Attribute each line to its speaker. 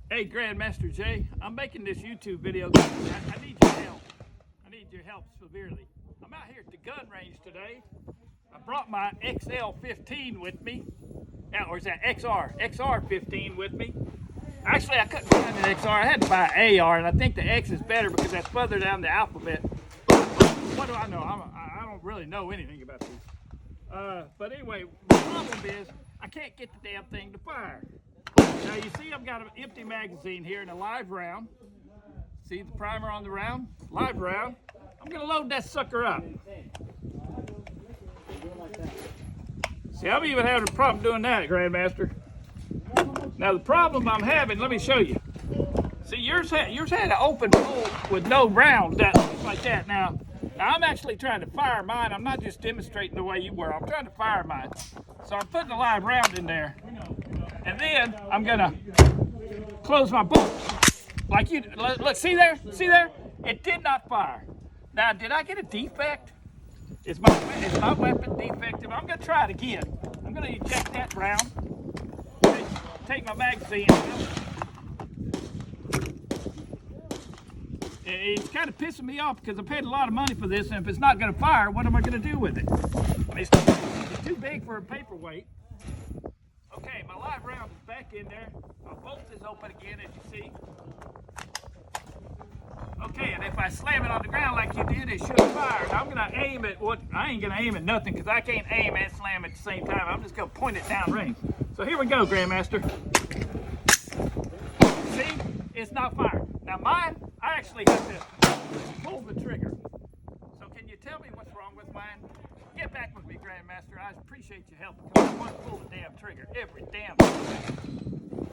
Speaker 1: Hey, Grandmaster Jay, I'm making this YouTube video. I need your help. I need your help severely. I'm out here at the gun range today. I brought my XL15 with me. Or is that xr15 with me. Actually, I couldn't find an XR. I had to buy an AR, and I think the X is better because that's further down the alphabet. What do I know? I don't really know anything about these. But anyway, the problem is I can't get the damn thing to fire. Now you see I've got an empty magazine here and a live round. See the primer on the round? Live round. I'm gonna load that sucker up. See, I'm even having a problem doing that, Grandmaster. Now the problem I'm having, let me show you. See, yours had an open hole with no round that looks like that. Now I'm actually trying to fire mine. I'm not just demonstrating the way you were. I'm trying to fire mine. So I'm putting a live round in there. And then I'm gonna close my bolt. Like you, look, see there? See there? It did not fire. Now, did I get a defect? Is my weapon defective? I'm gonna try it again. I'm gonna eject that round. Take my magazine out. It's kind of pissing me off because I paid a lot of money for this, and if it's not gonna fire, what am I gonna do with it? I mean, it's too big for a paperweight. Okay, my live round is back in there. My bolt is open again, as you see. Okay, and if I slam it on the ground like you did, it should fire. Now I'm gonna aim at I ain't gonna aim at nothing because I can't aim and slam at the same time. I'm just gonna point it down range. So here we go, Grandmaster. See, it's not firing. Now mine, I actually have to pull the trigger. So can you tell me what's wrong with mine? Get back with me, Grandmaster. I appreciate your help because I want to pull the damn trigger every damn time.